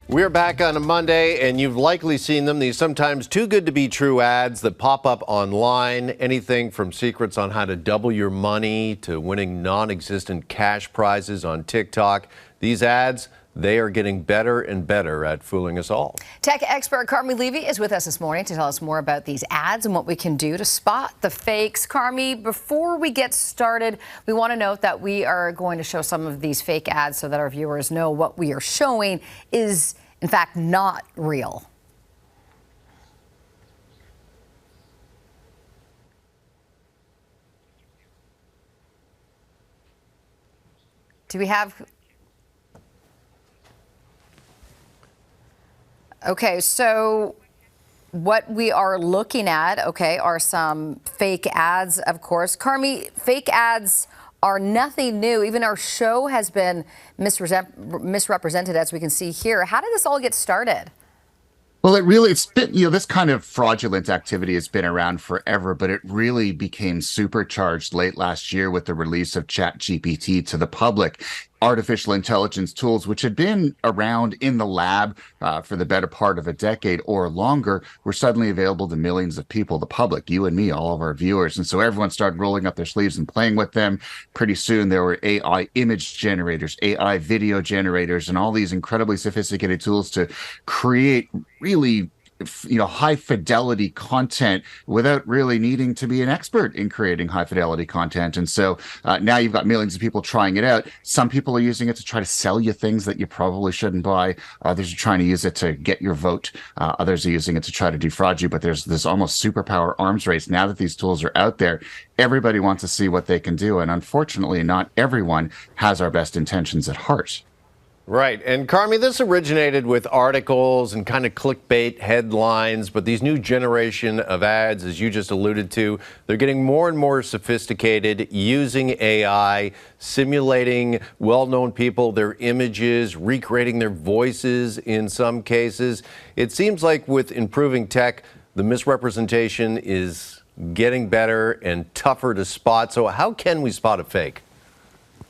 We're back on a Monday, and you've likely seen them, these sometimes too good to be true ads that pop up online. Anything from secrets on how to double your money to winning non-existent cash prizes on TikTok. These ads, they are getting better and better at fooling us all. Tech expert Carmi Levy is with us this morning to tell us more about these ads and what we can do to spot the fakes. Carmi, before we get started, we want to note that we are going to show some of these fake ads so that our viewers know what we are showing is, in fact, not real. Do we have... Okay, so what we are looking at, are some fake ads, of course. Carmi, fake ads are nothing new. Even our show has been misrepresented, as we can see here. How did this all get started? Well, it's been, this kind of fraudulent activity has been around forever, but it really became supercharged late last year with the release of ChatGPT to the public. Artificial intelligence tools, which had been around in the lab for the better part of a decade or longer, were suddenly available to millions of people, the public, you and me, all of our viewers. And so everyone started rolling up their sleeves and playing with them. Pretty soon there were AI image generators, AI video generators, and all these incredibly sophisticated tools to create really high fidelity content without really needing to be an expert in creating high fidelity content. And so now you've got millions of people trying it out. Some people are using it to try to sell you things that you probably shouldn't buy. Others are trying to use it to get your vote. Others are using it to try to defraud you. But there's this almost superpower arms race now that these tools are out there. Everybody wants to see what they can do. And unfortunately, not everyone has our best intentions at heart. Right. And Carmi, this originated with articles and kind of clickbait headlines, but these new generation of ads, as you just alluded to, they're getting more and more sophisticated, using AI, simulating well-known people, their images, recreating their voices in some cases. It seems like with improving tech, the misrepresentation is getting better and tougher to spot. So how can we spot a fake?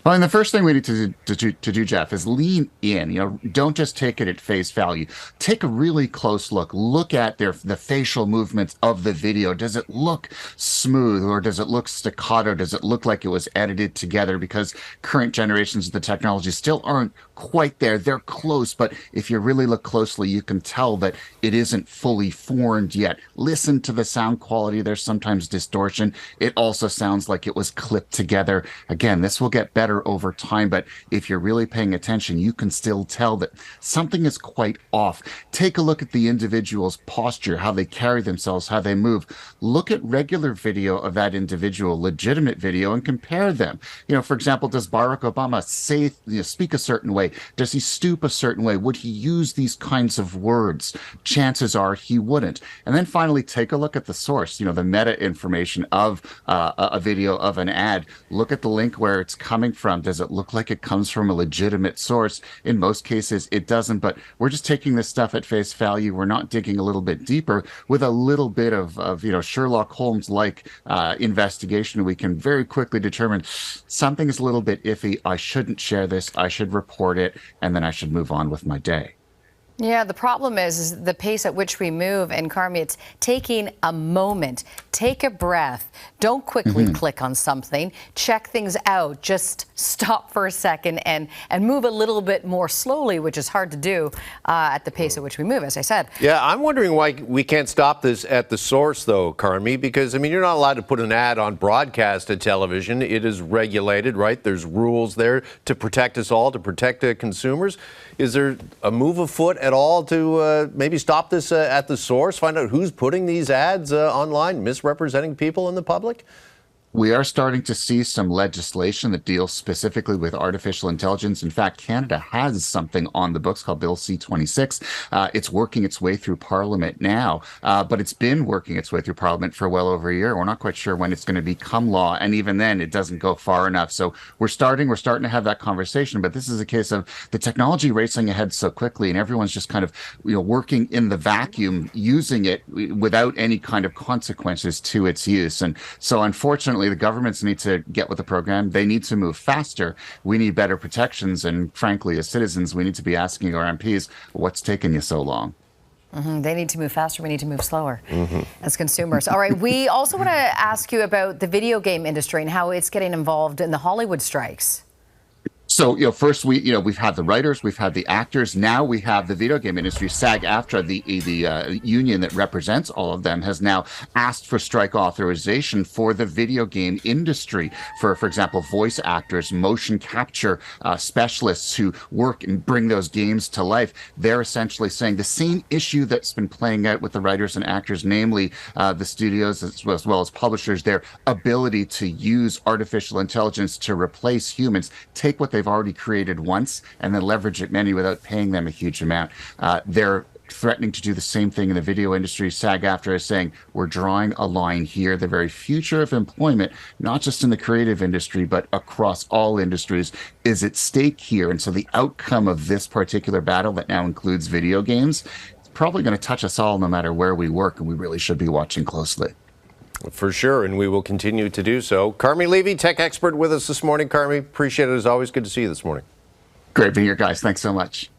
Well, and the first thing we need to do, Jeff, is lean in. Don't just take it at face value. Take a really close look. Look at the facial movements of the video. Does it look smooth, or does it look staccato? Does it look like it was edited together? Because current generations of the technology still aren't quite there. They're close, but if you really look closely, you can tell that it isn't fully formed yet. Listen to the sound quality. There's sometimes distortion. It also sounds like it was clipped together. Again, this will get better over time, but if you're really paying attention, you can still tell that something is quite off. Take a look at the individual's posture, how they carry themselves, how they move. Look at regular video of that individual, legitimate video, and compare them. For example, does Barack Obama speak a certain way? Does he stoop a certain way? Would he use these kinds of words? Chances are he wouldn't. And then finally, take a look at the source, the meta information of a video of an ad. Look at the link where it's coming from. Does it look like it comes from a legitimate source? In most cases, it doesn't, but we're just taking this stuff at face value. We're not digging a little bit deeper with a little bit of Sherlock Holmes-like investigation. We can very quickly determine something is a little bit iffy. I shouldn't share this. I should report it, and then I should move on with my day. Yeah, the problem is the pace at which we move. And Carmi, it's taking a moment. Take a breath. Don't quickly click on something. Check things out. Just stop for a second and move a little bit more slowly, which is hard to do at the pace at which we move, as I said. Yeah, I'm wondering why we can't stop this at the source, though, Carmi, because, you're not allowed to put an ad on broadcasted television. It is regulated, right? There's rules there to protect us all, to protect consumers. Is there a move afoot at all to maybe stop this at the source, find out who's putting these ads online, misrepresenting people in the public? We are starting to see some legislation that deals specifically with artificial intelligence. In fact, Canada has something on the books called Bill C-26. It's working its way through Parliament now, but it's been working its way through Parliament for well over a year. We're not quite sure when it's going to become law, and even then, it doesn't go far enough. So we're starting to have that conversation, but this is a case of the technology racing ahead so quickly, and everyone's just kind of working in the vacuum, using it without any kind of consequences to its use. And so, unfortunately, ultimately, the governments need to get with the program. They need to move faster. We need better protections. And frankly, as citizens, we need to be asking our MPs, what's taking you so long? They need to move faster. We need to move slower as consumers. All right. We also want to ask you about the video game industry and how it's getting involved in the Hollywood strikes. So, first we've had the writers, we've had the actors. Now we have the video game industry. SAG-AFTRA, the union that represents all of them, has now asked for strike authorization for the video game industry. For example, voice actors, motion capture specialists who work and bring those games to life. They're essentially saying the same issue that's been playing out with the writers and actors, namely the studios as well as publishers, their ability to use artificial intelligence to replace humans, take what they've already created once and then leverage it many without paying them a huge amount. They're threatening to do the same thing in the video industry. SAG-AFTRA is saying we're drawing a line here. The very future of employment, not just in the creative industry, but across all industries, is at stake here. And so the outcome of this particular battle that now includes video games is probably going to touch us all no matter where we work, and we really should be watching closely. For sure, and we will continue to do so. Carmi Levy, tech expert with us this morning. Carmi, appreciate it as always. Good to see you this morning. Great being here, guys. Thanks so much.